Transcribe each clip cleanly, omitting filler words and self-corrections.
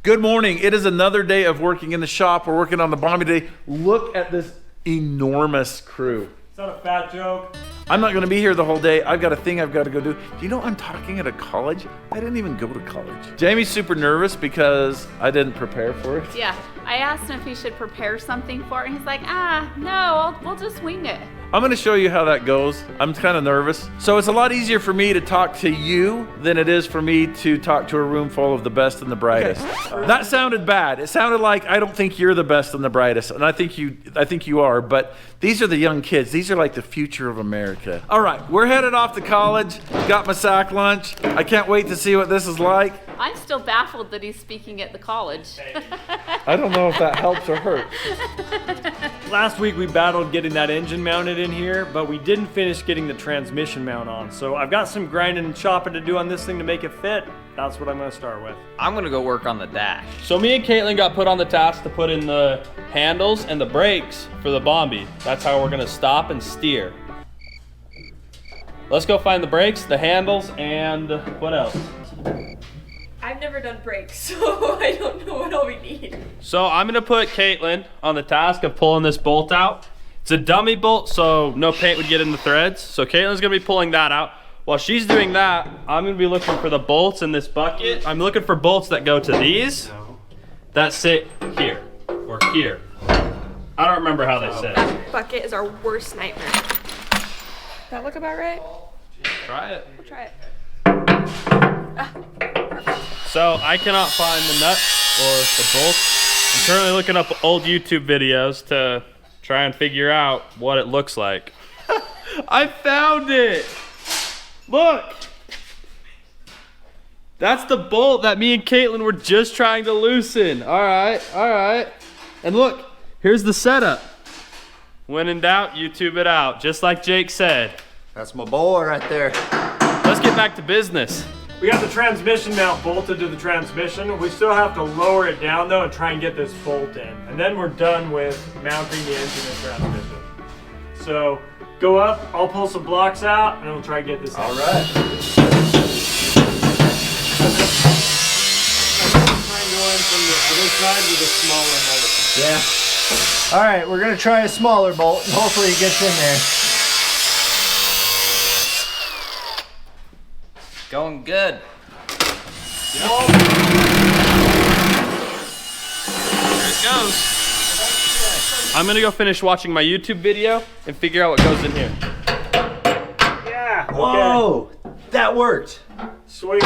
Good morning. It is another day of working in the shop. We're working on the Bombi today. Look at this enormous crew. Is that a fat joke? I'm not going to be here the whole day. I've got a thing I've got to go do. Do you know I'm talking at a college? I didn't even go to college. Jamie's super nervous because I didn't prepare for it. Yeah, I asked him if he should prepare something for it, and he's like, no, we'll just wing it. I'm going to show you how that goes. I'm kind of nervous. So it's a lot easier for me to talk to you than it is for me to talk to a room full of the best and the brightest. Okay. That sounded bad. It sounded like I don't think you're the best and the brightest, and I think you are, but these are the young kids. These are like the future of America. All right, we're headed off to college. Got my sack lunch. I can't wait to see what this is like. I'm still baffled that he's speaking at the college. I don't know if that helps or hurts. Last week we battled getting that engine mounted in here, but we didn't finish getting the transmission mount on. So I've got some grinding and chopping to do on this thing to make it fit. That's what I'm gonna start with. I'm gonna go work on the dash. So me and Caitlin got put on the task to put in the handles and the brakes for the Bombi. That's how we're gonna stop and steer. Let's go find the brakes, the handles, and what else? I've never done brakes, so I don't know what all we need. So I'm gonna put Caitlin on the task of pulling this bolt out. It's a dummy bolt, so no paint would get in the threads. So Caitlin's gonna be pulling that out. While she's doing that, I'm gonna be looking for the bolts in this bucket. I'm looking for bolts that go to these, that sit here, or here. I don't remember how they sit. That bucket is our worst nightmare. That look about right? Try it. We'll try it. So I cannot find the nut or the bolts. I'm currently looking up old YouTube videos to try and figure out what it looks like. I found it! Look! That's the bolt that me and Caitlin were just trying to loosen. All right. And look, here's the setup. When in doubt, YouTube it out, just like Jake said. That's my boy right there. Let's get back to business. We got the transmission mount bolted to the transmission. We still have to lower it down though and try and get this bolt in. And then we're done with mounting the engine and transmission. So go up, I'll pull some blocks out, and we'll try and get this in. All right. Try and go in from the other side with a smaller hole. Yeah. All right, we're gonna try a smaller bolt and hopefully it gets in there. Going good. There it goes. I'm gonna go finish watching my YouTube video and figure out what goes in here. Yeah. Whoa, that worked. Sweet.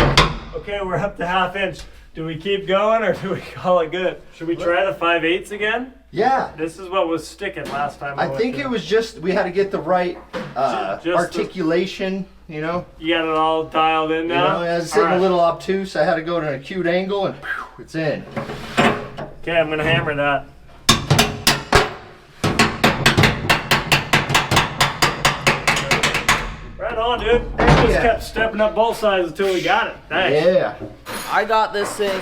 Okay, we're up to 1/2 inch. Do we keep going or do we call it good? Should we try the 5/8 again? Yeah. This is what was sticking last time. I think it was just, we had to get the right articulation, you know? You got it all dialed in You now? know, as it's sitting a little obtuse, I had to go to an acute angle and whew, it's in. Okay, I'm gonna hammer that. Right on, dude. Just kept stepping up both sides until we got it. Nice. Yeah. I got this thing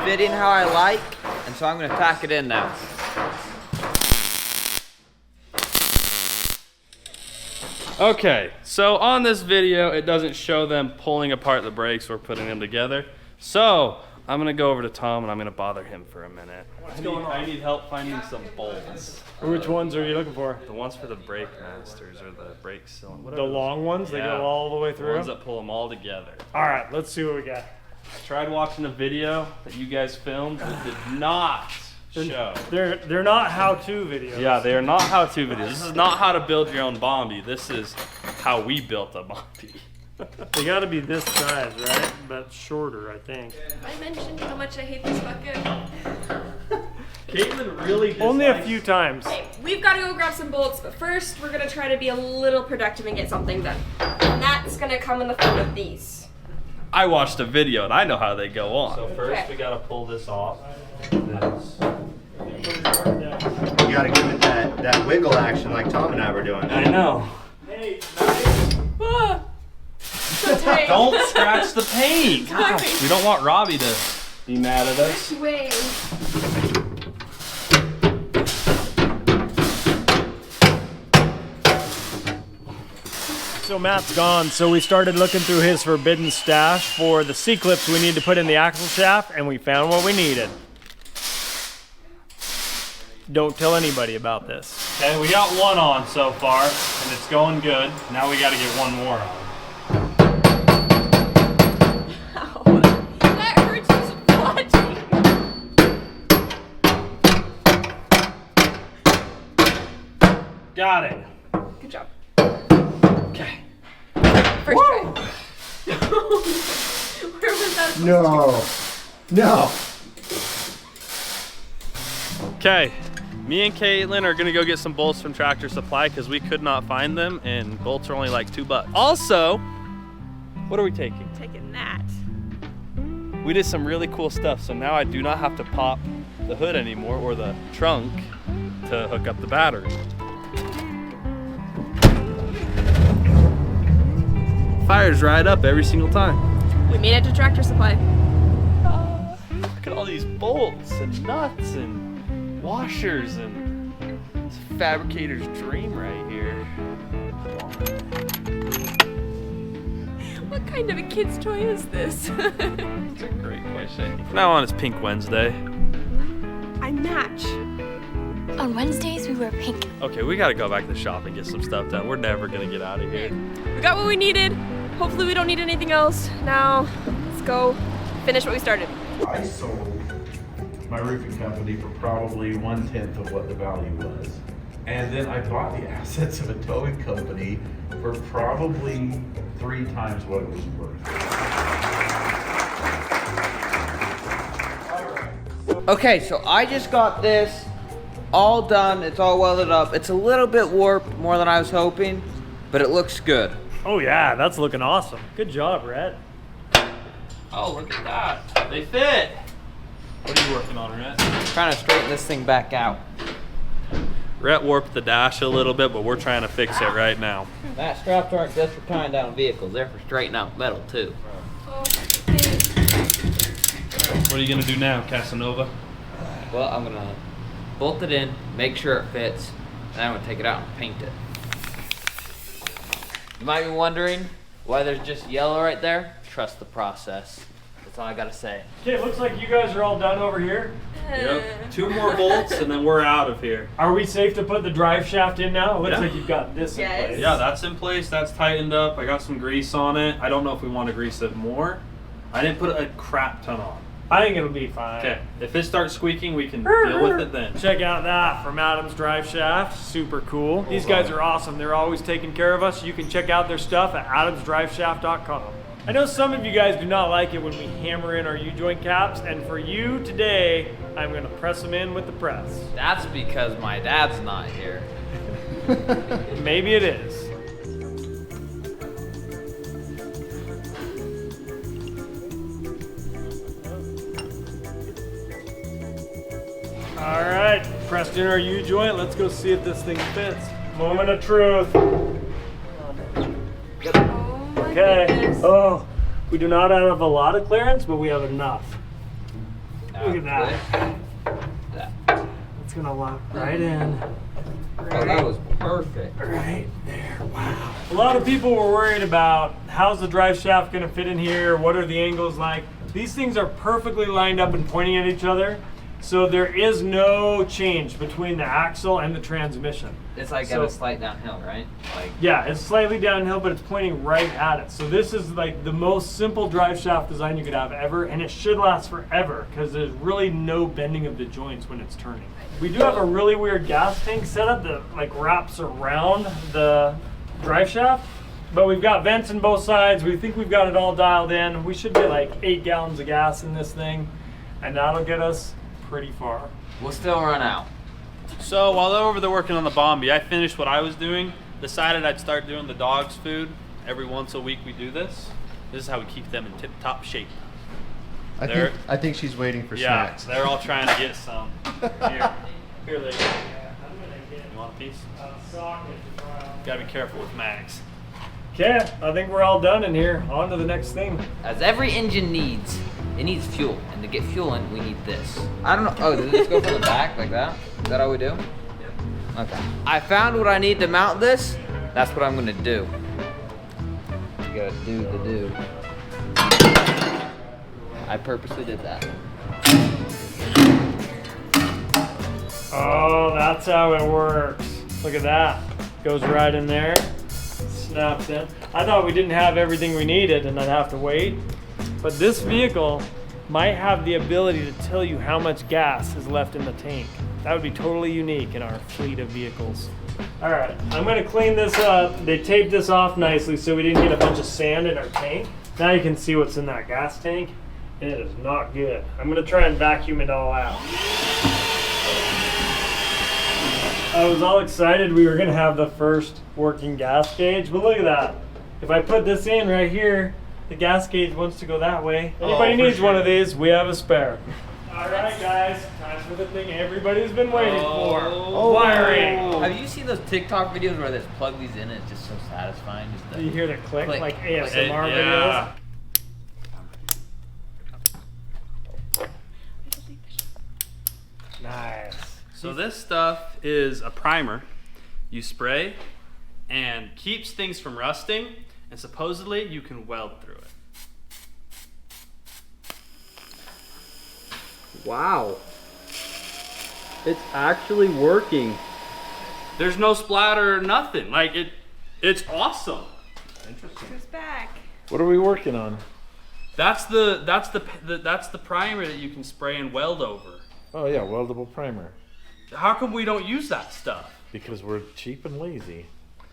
fitting how I like, and so I'm gonna tack it in now. Okay, so on this video, it doesn't show them pulling apart the brakes or putting them together. So I'm gonna go over to Tom and I'm gonna bother him for a minute. I need help finding some bolts. Which ones are you looking for? The ones for the brake masters or the brake cylinder. The long ones? They go all the way The through? ones that pull them all together. Alright, let's see what we got. I tried watching a video that you guys filmed. It did not show. They're not how-to videos. Yeah, they are not how-to videos. This is not how to build your own Bombi. This is how we built a Bombi. They gotta be this size, right? But shorter, I think. I mentioned how much I hate this bucket. Caitlin really dislikes... Only a few times. Okay, we've got to go grab some bolts, but first we're gonna try to be a little productive and get something done. And that's gonna come in the form of these. I watched a video and I know how they go on. So first Okay. we gotta pull this off. You gotta give it that wiggle action like Tom and I were doing. I know. Hey, Ah, so tight. don't scratch the paint. Sorry. Gosh, we don't want Robbie to be mad at us. Way. So Matt's gone, so we started looking through his forbidden stash for the C-clips we need to put in the axle shaft, and we found what we needed. Don't tell anybody about this. Okay, we got one on so far, and it's going good. Now we gotta get one more on. Ow. That hurts just watching. Got it. Good job. Okay. First try. Where was that? No. Okay, me and Caitlin are gonna go get some bolts from Tractor Supply because we could not find them, and bolts are only like $2. Also, what are we taking? Taking that. We did some really cool stuff, so now I do not have to pop the hood anymore or the trunk to hook up the battery. Fires right up every single time. We made it to Tractor Supply. Look at all these bolts and nuts and washers, and it's a fabricator's dream right here. What kind of a kid's toy is this? It's a great question. From now on, it's Pink Wednesday. I match. On Wednesdays, we wear pink. Okay, we gotta go back to the shop and get some stuff done. We're never gonna get out of here. We got what we needed. Hopefully we don't need anything else. Now, let's go finish what we started. I sold my roofing company for probably 1/10 of what the value was. And then I bought the assets of a towing company for probably 3 times what it was worth. Okay, so I just got this all done. It's all welded up. It's a little bit warped, more than I was hoping, but it looks good. Oh yeah, that's looking awesome. Good job, Rhett. Oh, look at that. They fit. What are you working on, Rhett? Trying to straighten this thing back out. Rhett warped the dash a little bit, but we're trying to fix it right now. That straps aren't just for tying down vehicles, they're for straightening out metal too. What are you gonna do now, Casanova? Well, I'm gonna bolt it in, make sure it fits, and then I'm gonna take it out and paint it. You might be wondering why there's just yellow right there. Trust the process. That's all I gotta say. Okay, looks like you guys are all done over here. Yep. 2 more bolts and then we're out of here. Are we safe to put the drive shaft in now? It looks Yeah. like you've got this in Yes. place. Yeah, that's in place. That's tightened up. I got some grease on it. I don't know if we want to grease it more. I didn't put a crap ton on. I think it'll be fine. Okay, if it starts squeaking, we can deal with it then. Check out that from Adam's Drive Shaft. Super cool. These guys are awesome. They're always taking care of us. You can check out their stuff at adamsdriveshaft.com. I know some of you guys do not like it when we hammer in our U-joint caps, and for you today, I'm gonna press them in with the press. That's because my dad's not here. Maybe it is. All right, pressed in our U-joint. Let's go see if this thing fits. Moment of truth. Oh my Okay. goodness. Oh, we do not have a lot of clearance, but we have enough. Look at that. It's gonna lock right in. Oh, that was perfect. Right there. Wow. A lot of people were worried about how's the drive shaft gonna fit in here? What are the angles like? These things are perfectly lined up and pointing at each other. So there is no change between the axle and the transmission. It's like So- at a slight downhill, right? Like, Yeah, it's slightly downhill, but it's pointing right at it. So this is like the most simple drive shaft design you could have ever, and it should last forever because there's really no bending of the joints when it's turning. We do have a really weird gas tank setup that like wraps around the drive shaft, but we've got vents on both sides. We think we've got it all dialed in. We should get like 8 gallons of gas in this thing, and that'll get us pretty far. we'll still run out. So while they're over there working on the Bombi, I finished what I was doing, decided I'd start doing the dogs' food. Every once a week we do this. This is how we keep them in tip-top shape. I think she's waiting for Yeah, snacks. they're all trying to get some. Here they go. You want a piece? Gotta be careful with Max. Okay, I think we're all done in here. On to the next thing. As every engine needs, it needs fuel. And to get fuel in, we need this. I don't know. Oh, does this go from the back like that? Is that how we do? Yeah. Okay. I found what I need to mount this. That's what I'm gonna do. you gotta do the do. I purposely did that. Oh, that's how it works. Look at that. Goes right in there. Snaps in. I thought we didn't have everything we needed and I'd have to wait. But this vehicle might have the ability to tell you how much gas is left in the tank. That would be totally unique in our fleet of vehicles. All right, I'm gonna clean this up. They taped this off nicely so we didn't get a bunch of sand in our tank. Now you can see what's in that gas tank. And it is not good. I'm gonna try and vacuum it all out. I was all excited we were gonna have the first working gas gauge, but look at that. If I put this in right here, the gas gauge wants to go that way. Anybody needs one of these, we have a spare. All right, guys, time for the thing everybody's been waiting for. Wiring. Have you seen those TikTok videos where they just plug these in and it's just so satisfying? Just You hear the click, like ASMR Yeah. videos? Nice. So this stuff is a primer you spray and keeps things from rusting, and supposedly you can weld through it. Wow. It's actually working. There's no splatter or nothing. Like it's awesome. Who's back? What are we working on? That's the primer that you can spray and weld over. Oh yeah, weldable primer. How come we don't use that stuff? Because we're cheap and lazy.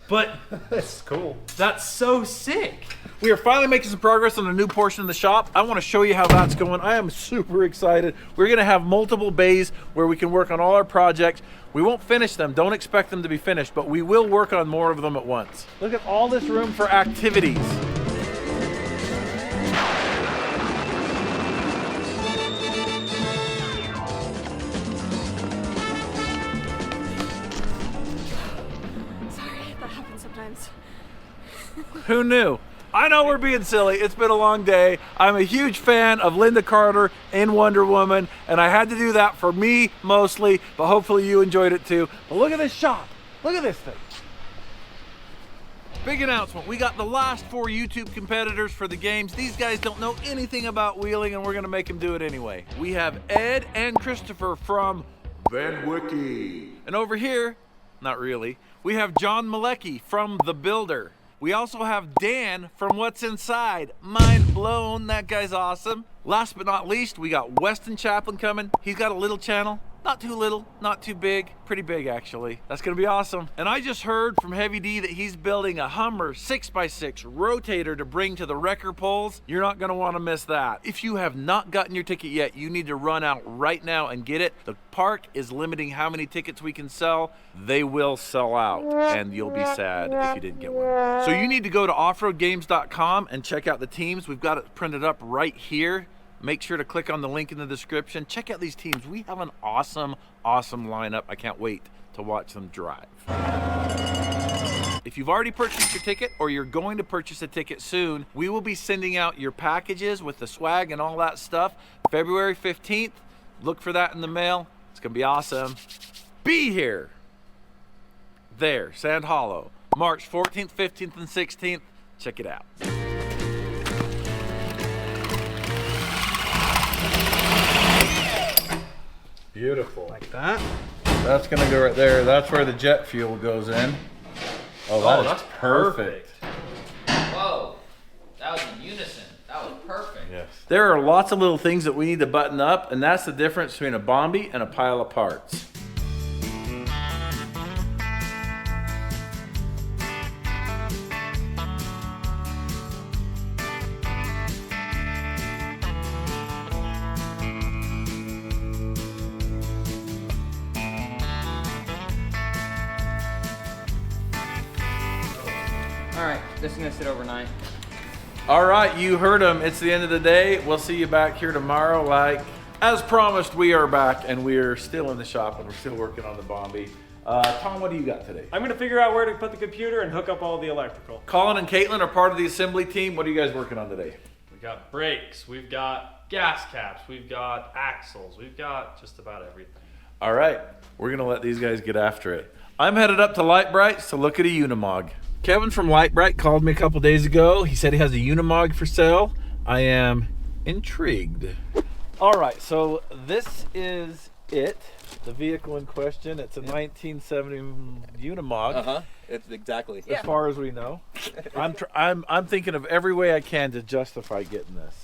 But That's cool. that's so sick. We are finally making some progress on a new portion of the shop. I want to show you how that's going. I am super excited. We're going to have multiple bays where we can work on all our projects. We won't finish them. Don't expect them to be finished, but we will work on more of them at once. Look at all this room for activities. Sorry, that happens sometimes. Who knew? I know we're being silly. It's been a long day. I'm a huge fan of Linda Carter in Wonder Woman, and I had to do that for me mostly, but hopefully you enjoyed it too. But look at this shop. Look at this thing. Big announcement. We got the last 4 YouTube competitors for the games. These guys don't know anything about wheeling, and we're going to make them do it anyway. We have Ed and Christopher from Van Wiki. And over here, not really, we have John Malecki from The Builder. We also have Dan from What's Inside. Mind blown, that guy's awesome. Last but not least, we got Weston Chaplin coming. He's got a little channel. Not too little, not too big, pretty big actually. That's gonna be awesome. And I just heard from Heavy D that he's building a Hummer 6x6 rotator to bring to the wrecker poles. You're not gonna wanna miss that. If you have not gotten your ticket yet, you need to run out right now and get it. The park is limiting how many tickets we can sell. They will sell out and you'll be sad if you didn't get one. So you need to go to offroadgames.com and check out the teams. We've got it printed up right here. Make sure to click on the link in the description. Check out these teams. We have an awesome, awesome lineup. I can't wait to watch them drive. If you've already purchased your ticket or you're going to purchase a ticket soon, we will be sending out your packages with the swag and all that stuff February 15th. Look for that in the mail. It's gonna be awesome. Be here. There, Sand Hollow, March 14th, 15th, and 16th. Check it out. Beautiful. Like that? That's gonna go right there. That's where the jet fuel goes in. Oh, that's perfect. Whoa, that was in unison. That was perfect. Yes. There are lots of little things that we need to button up, and that's the difference between a Bombi and a pile of parts. All right, this is gonna sit overnight. All right, you heard him. It's the end of the day. We'll see you back here tomorrow. Like as promised, we are back, and we're still in the shop, and we're still working on the Bombi. Tom, what do you got today? I'm gonna figure out where to put the computer and hook up all the electrical. Colin and Caitlin are part of the assembly team. What are you guys working on today? We got brakes, we've got gas caps, we've got axles, we've got just about everything. All right, we're gonna let these guys get after it. I'm headed up to Light Brights to look at a Unimog. Kevin from Light Bright called me a couple days ago. He said he has a Unimog for sale. I am intrigued. All right, so this is it. The vehicle in question. It's a 1970 Unimog. It's exactly. As far as we know. I'm thinking of every way I can to justify getting this.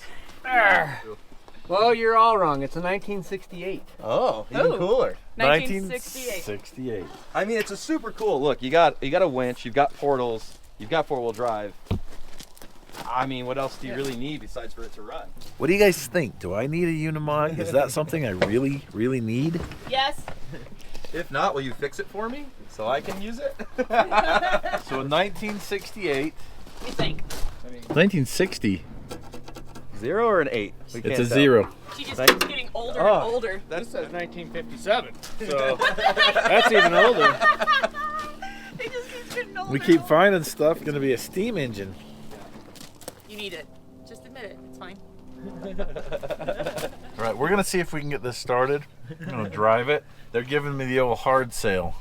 Well, you're all wrong. It's a 1968. Oh, even cooler. 1968. I mean, it's a super cool look. You got a winch, you've got portals, you've got 4-wheel drive. I mean, what else do you really need besides for it to run? What do you guys think? Do I need a Unimog? Is that something I really, really need? Yes. If not, will you fix it for me so I can use it? So 1968. You think? 1960. 0 or an 8? It's a 0. She just keeps getting older and older. That says 1957. So that's even older. It just keeps getting older. We keep finding stuff. Going to be a steam engine. You need it. Just admit it. It's fine. All right, we're going to see if we can get this started. I'm going to drive it. They're giving me the old hard sale.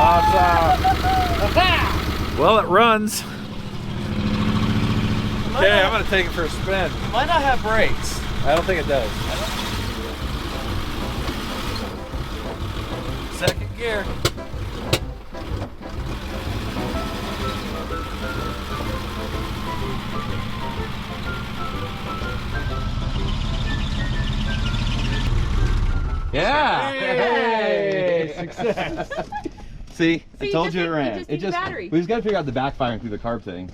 Awesome. Well, it runs. Okay, I'm going to take it for a spin. It might not have brakes. I don't think it does. Second gear. Yeah. Hey, success. See, I told you it you ran. just need the battery. We just got to figure out the backfiring through the carb thing.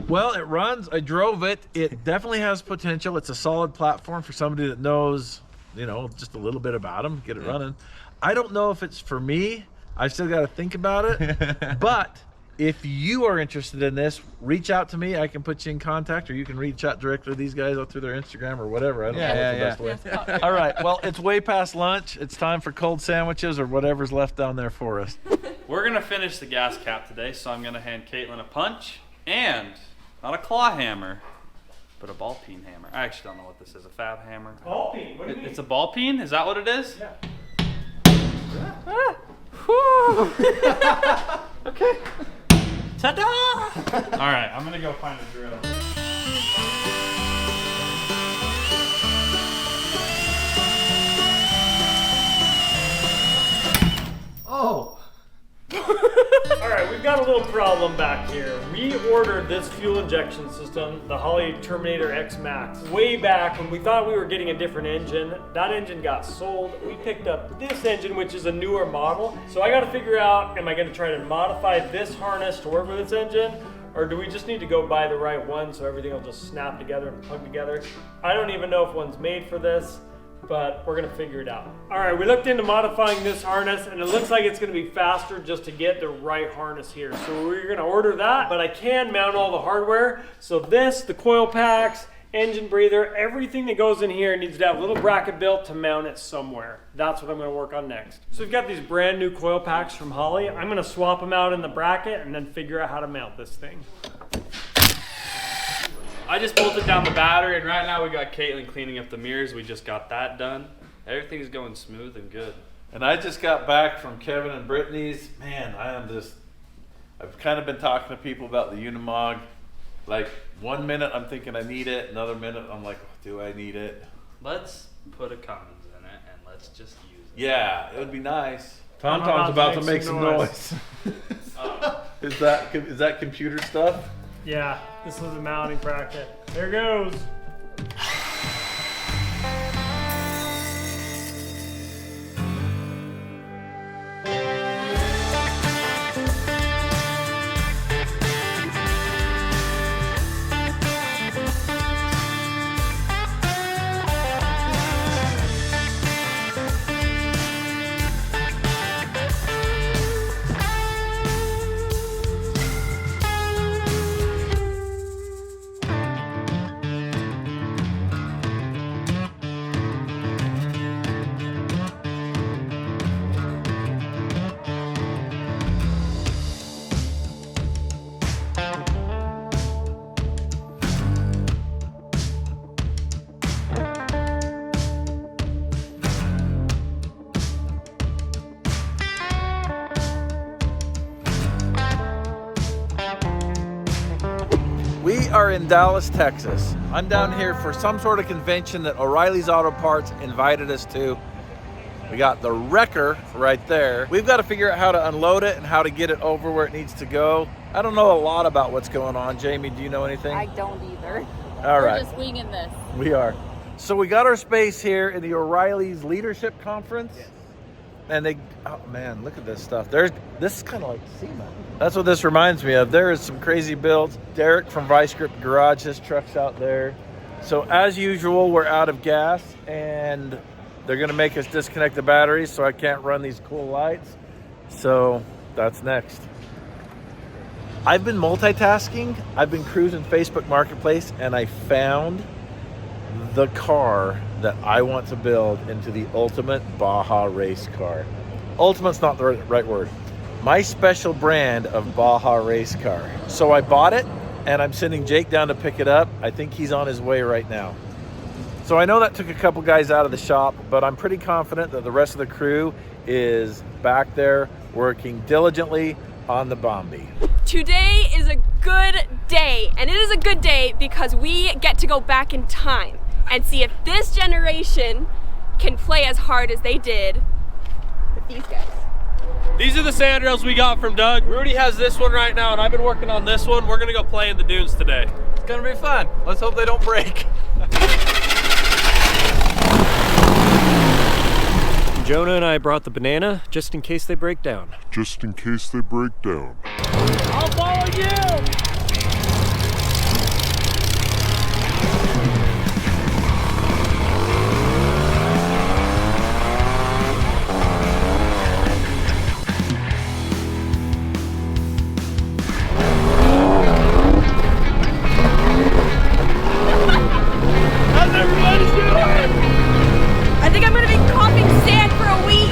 Well, it runs. I drove it. It definitely has potential. It's a solid platform for somebody that knows, you know, just a little bit about them. Get it running. I don't know if it's for me. I've still got to think about it. But if you are interested in this, reach out to me. I can put you in contact, or you can reach out directly to these guys out through their Instagram or whatever. I don't know what's the best way. All right. Well, it's way past lunch. It's time for cold sandwiches or whatever's left down there for us. We're gonna finish the gas cap today, so I'm gonna hand Caitlin a punch and not a claw hammer, but a ball peen hammer. I actually don't know what this is. A fab hammer. Ball peen? What do you mean? It's a ball peen? Is that what it is? Yeah. Okay. Ta-da! All right, I'm gonna go find a drill. Oh. All right, we've got a little problem back here. We ordered this fuel injection system, the Holley Terminator X Max, way back when we thought we were getting a different engine. That engine got sold. We picked up this engine, which is a newer model. So I got to figure out, am I going to try to modify this harness to work with this engine? Or do we just need to go buy the right one so everything will just snap together and plug together? I don't even know if one's made for this, but we're gonna figure it out. All right, we looked into modifying this harness and it looks like it's gonna be faster just to get the right harness here. So we're gonna order that, but I can mount all the hardware. So this, the coil packs, engine breather, everything that goes in here needs to have a little bracket built to mount it somewhere. That's what I'm gonna work on next. So we've got these brand new coil packs from Holley. I'm gonna swap them out in the bracket and then figure out how to mount this thing. I just bolted down the battery, and right now we got Caitlin cleaning up the mirrors. We just got that done. Everything's going smooth and good. And I just got back from Kevin and Brittany's. Man, I've kind of been talking to people about the Unimog. Like, 1 minute I'm thinking I need it, another minute I'm like, oh, do I need it? Let's put a Cummins in it, and let's just use it. Yeah, it would be nice. I'm Tom's about to make some noise. Is that computer stuff? Yeah, this is the mounting bracket. There goes. are in Dallas, Texas. I'm down here for some sort of convention that O'Reilly's Auto Parts invited us to. We got the wrecker right there. We've got to figure out how to unload it and how to get it over where it needs to go. I don't know a lot about what's going on. Jamie, do you know anything? I don't either. All right. We're just winging this. We are. So we got our space here in the O'Reilly's Leadership Conference. Yes. And they, oh man, look at this stuff. This is kind of like SEMA. That's what this reminds me of. There is some crazy builds. Derek from Vice Grip Garage, his truck's out there. So as usual, we're out of gas and they're gonna make us disconnect the batteries so I can't run these cool lights. So that's next. I've been multitasking. I've been cruising Facebook Marketplace and I found the car that I want to build into the ultimate Baja race car. Ultimate's not the right word. My special brand of Baja race car. So I bought it and I'm sending Jake down to pick it up. I think he's on his way right now. So I know that took a couple guys out of the shop, but I'm pretty confident that the rest of the crew is back there working diligently on the Bombi. Today is a good day, and it is a good day because we get to go back in time and see if this generation can play as hard as they did with these guys. These are the sand rails we got from Doug. Rudy has this one right now, and I've been working on this one. We're gonna go play in the dunes today. It's gonna be fun. Let's hope they don't break. Jonah and I brought the banana just in case they break down. Just in case they break down. I'll follow you! How's everybody doing? I think I'm gonna be coughing sand for a week.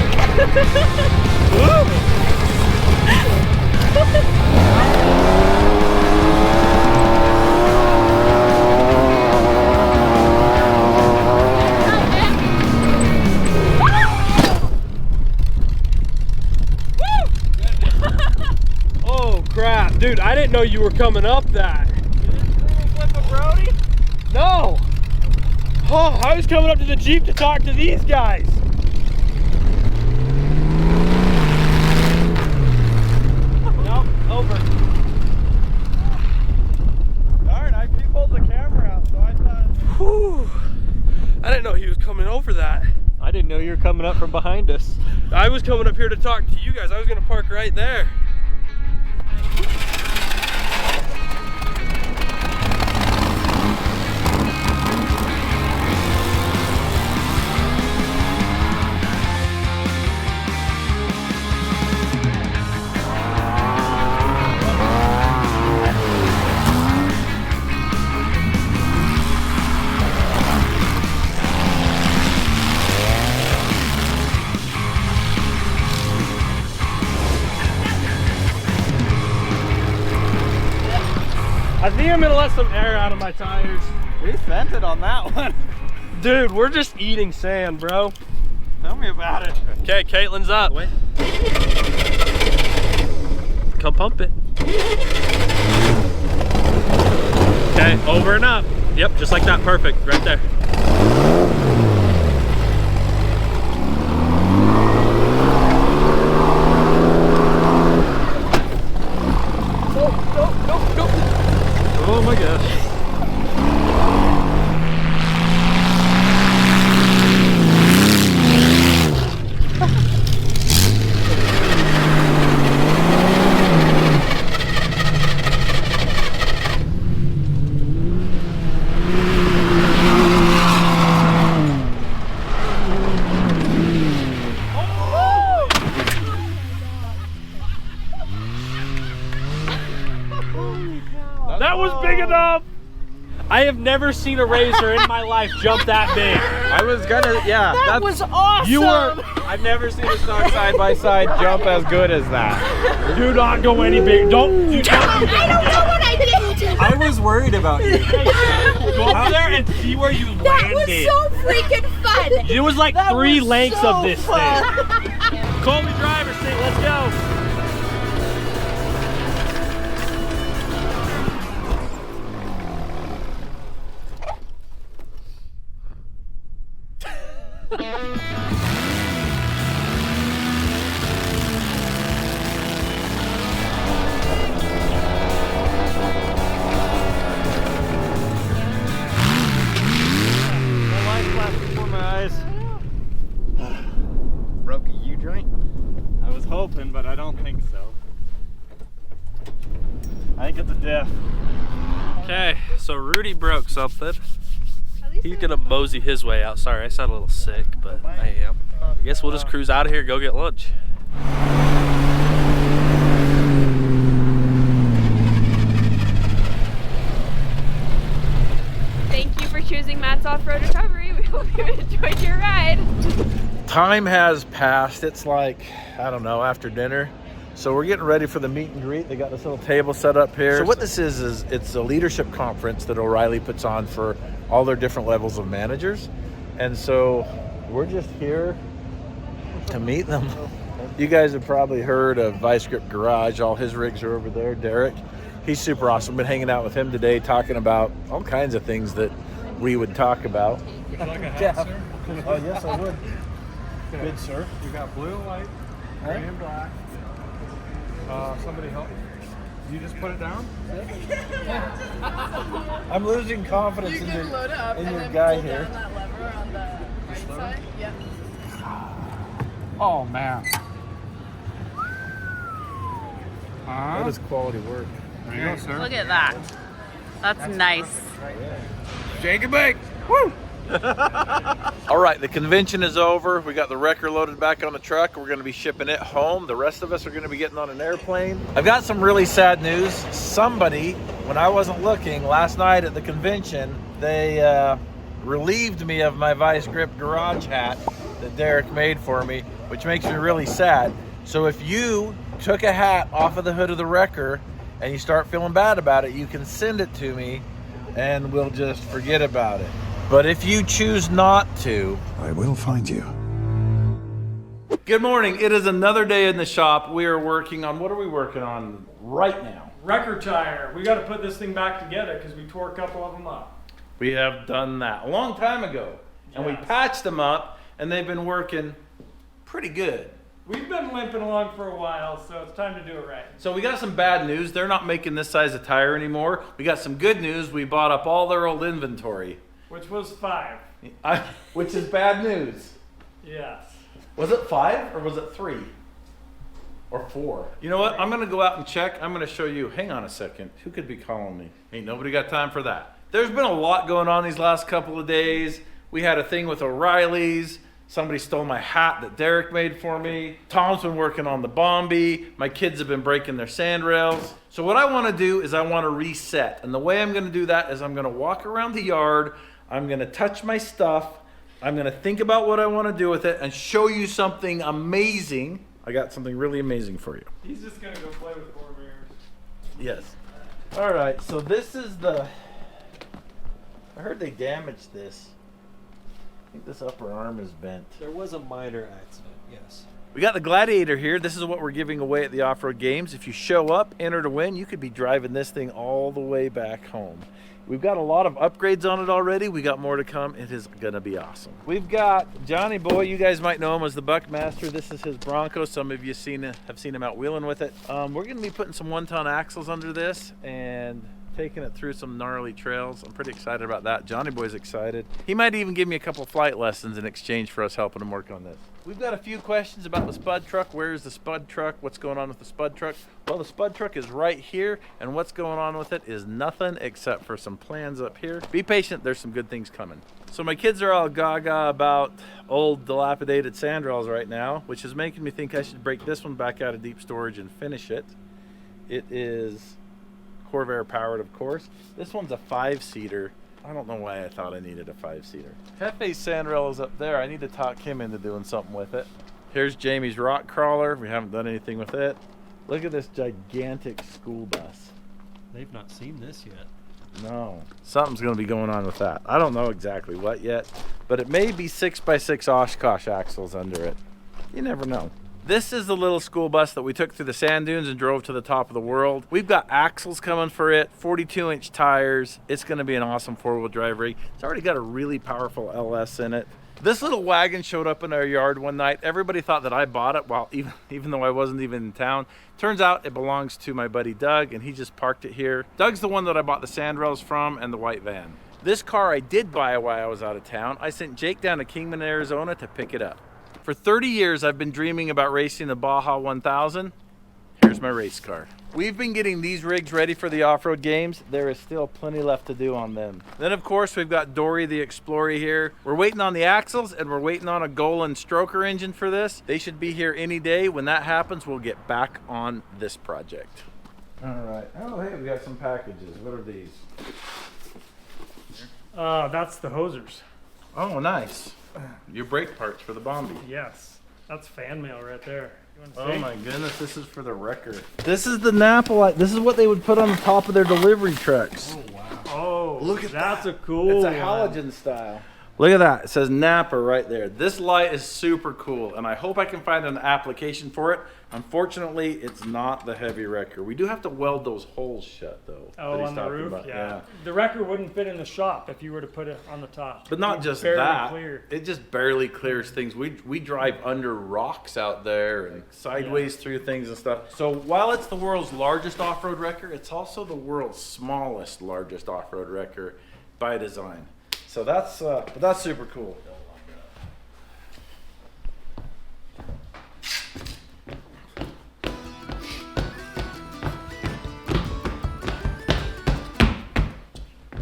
Oh crap, dude, I didn't know you were coming up that. You didn't flip a Brody? No! Oh, I was coming up to the Jeep to talk to these guys. Nope, over. Darn, I pulled the camera out, so I thought. Whew. I didn't know he was coming over that. I didn't know you were coming up from behind us. I was coming up here to talk to you guys. I was gonna park right there. I think I'm gonna let some air out of my tires. We spent it on that one. Dude, we're just eating sand, bro. Tell me about it. Okay, Caitlin's up. Wait. Come pump it. Okay, over and up. Yep, just like that, perfect, right there. Oh my gosh. That was big enough. I have never seen a razor in my life jump that big. I was gonna, yeah. That was awesome. You were. I've never seen a stock side by side jump as good as that. Do not go any big. Don't. Do not do that I don't know what I did. I was worried about you. Go up there and see where you That was landed. so freaking fun. It was like That 3 was lengths so of this fun. thing. Call me driver's seat. Let's go. something, but I don't think so. I think it's a diff. Okay, so Rudy broke something. He's gonna mosey his way out. Sorry, I sound a little sick, but I am. I guess we'll just cruise out of here, go get lunch. Thank you for choosing Matt's Off-Road Recovery. We hope you enjoyed your ride. Time has passed. It's like, I don't know, after dinner. So we're getting ready for the meet and greet. They got this little table set up here. So what this is it's a leadership conference that O'Reilly puts on for all their different levels of managers. And so we're just here to meet them. You guys have probably heard of Vice Grip Garage. All his rigs are over there. Derek, he's super awesome. Been hanging out with him today, talking about all kinds of things that we would talk about. Would you like a hat, sir? Oh, yes, I would. Okay. Good, sir. We got blue, white, gray, and black. Somebody help me. You just put it down? I'm losing confidence in your guy here. Oh, man. That is quality work. There you go, sir. Look at that. That's nice. Shake and bake. Woo! All right, the convention is over. We got the wrecker loaded back on the truck. We're going to be shipping it home. The rest of us are going to be getting on an airplane. I've got some really sad news. Somebody, when I wasn't looking, last night at the convention, they relieved me of my Vice Grip Garage hat that Derek made for me, which makes me really sad. So if you took a hat off of the hood of the wrecker and you start feeling bad about it, you can send it to me and we'll just forget about it. But if you choose not to, I will find you. Good morning. It is another day in the shop. We are working on, what are we working on right now? Wrecker tire. We got to put this thing back together because we tore a couple of them up. We have done that a long time ago. And we patched them up and they've been working pretty good. We've been limping along for a while, so it's time to do it right. So we got some bad news. They're not making this size of tire anymore. We got some good news. We bought up all their old inventory. Which was 5. Which is bad news. Yes. Was it 5 or was it 3? Or 4? You know what? I'm going to go out and check. I'm going to show you. Hang on a second. Who could be calling me? Ain't nobody got time for that. There's been a lot going on these last couple of days. We had a thing with O'Reilly's. Somebody stole my hat that Derek made for me. Tom's been working on the Bombi. My kids have been breaking their sand rails. So what I want to do is I want to reset. And the way I'm going to do that is I'm going to walk around the yard. I'm going to touch my stuff. I'm going to think about what I want to do with it and show you something amazing. I got something really amazing for you. He's just going to go play with 4 mirrors. Yes. All right, so this is the... I heard they damaged this. I think this upper arm is bent. There was a minor accident, yes. We got the Gladiator here. This is what we're giving away at the off-road games. If you show up, enter to win, you could be driving this thing all the way back home. We've got a lot of upgrades on it already. We got more to come. It is gonna be awesome. We've got Johnny Boy. You guys might know him as the Buckmaster. This is his Bronco. Some of you have seen him out wheeling with it. We're gonna be putting some 1-ton axles under this and taking it through some gnarly trails. I'm pretty excited about that. Johnny Boy's excited. He might even give me a couple flight lessons in exchange for us helping him work on this. We've got a few questions about the Spud truck. Where is the Spud truck? What's going on with the Spud truck? Well, the Spud truck is right here, and what's going on with it is nothing except for some plans up here. Be patient, there's some good things coming. So my kids are all gaga about old dilapidated sandrails right now, which is making me think I should break this one back out of deep storage and finish it. It is Corvair powered, of course. This one's a 5-seater. I don't know why I thought I needed a 5-seater. Hefe's sandrail is up there. I need to talk him into doing something with it. Here's Jamie's rock crawler. We haven't done anything with it. Look at this gigantic school bus. They've not seen this yet. No. Something's going to be going on with that. I don't know exactly what yet, but it may be 6x6 Oshkosh axles under it. You never know. This is the little school bus that we took through the sand dunes and drove to the top of the world. We've got axles coming for it, 42-inch tires. It's going to be an awesome 4-wheel drive rig. It's already got a really powerful LS in it. This little wagon showed up in our yard one night. Everybody thought that I bought it, while even though I wasn't even in town. Turns out it belongs to my buddy Doug, and he just parked it here. Doug's the one that I bought the sandrails from and the white van. This car I did buy while I was out of town. I sent Jake down to Kingman, Arizona to pick it up. For 30 years, I've been dreaming about racing the Baja 1000. Here's my race car. We've been getting these rigs ready for the off-road games. There is still plenty left to do on them. Then of course, we've got Dory the Explorer here. We're waiting on the axles and we're waiting on a Golan stroker engine for this. They should be here any day. When that happens, we'll get back on this project. All right. Oh, hey, we got some packages. What are these? That's the hosers. Oh, nice. Your brake parts for the Bombi. Yes, that's fan mail right there. Oh my goodness, this is for the wrecker. This is the Napa light. This is what they would put on the top of their delivery trucks. Oh wow. Oh, look at that. That's a cool It's a one. halogen style. Look at that. It says Napa right there. This light is super cool, and I hope I can find an application for it. Unfortunately, it's not the heavy wrecker. We do have to weld those holes shut, though. Oh, on the roof? Yeah. The wrecker wouldn't fit in the shop if you were to put it on the top. But not just that. It just barely clears things. We drive under rocks out there and sideways through things and stuff. So while it's the world's largest off-road wrecker, it's also the world's smallest, largest off-road wrecker by design. So that's super cool.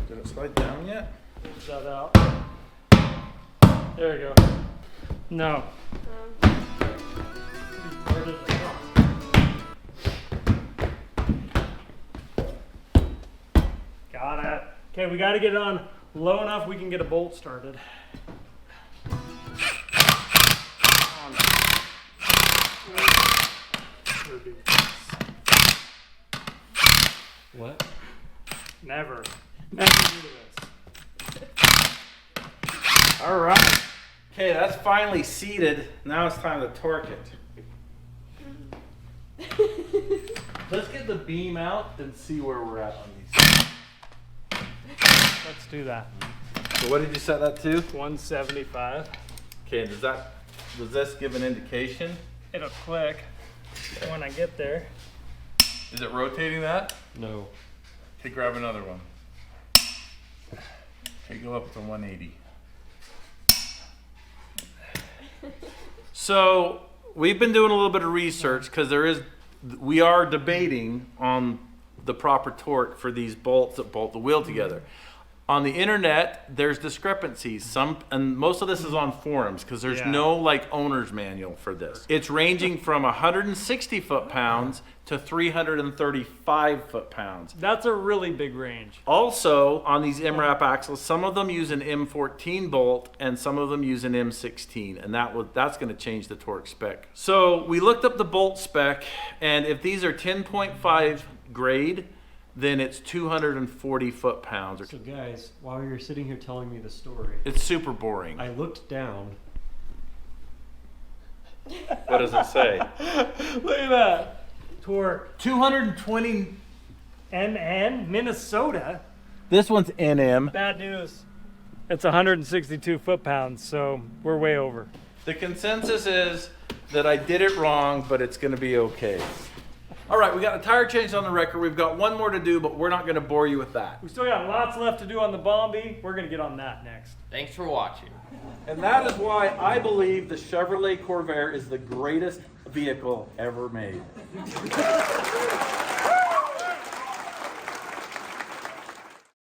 Did it slide down yet? Shut out. There you go. No. Got it. Okay, we got to get it on low enough we can get a bolt started. What? Never do this. All right. Okay, that's finally seated. Now it's time to torque it. Let's get the beam out and see where we're at on these. Let's do that. So what did you set that to? 175. Okay, does this give an indication? It'll click when I get there. Is it rotating that? No. Okay, grab another one. Okay, go up to 180. So we've been doing a little bit of research because we are debating on the proper torque for these bolts that bolt the wheel together. On the internet, there's discrepancies. And most of this is on forums because there's no like owner's manual for this. It's ranging from 160 foot-pounds to 335 foot-pounds. That's a really big range. Also, on these MRAP axles, some of them use an M14 bolt and some of them use an M16, and that's going to change the torque spec. So we looked up the bolt spec, and if these are 10.5 grade, then it's 240 foot-pounds. So guys, while you're sitting here telling me the story, it's super boring. I looked down. What does it say? Look at that. Torque. 220 NN, Minnesota. This one's NM. Bad news. It's 162 foot-pounds, so we're way over. The consensus is that I did it wrong, but it's going to be okay. All right, we got a tire change on the wrecker. We've got one more to do, but we're not going to bore you with that. We still got lots left to do on the Bombi. We're going to get on that next. Thanks for watching. And that is why I believe the Chevrolet Corvair is the greatest vehicle ever made.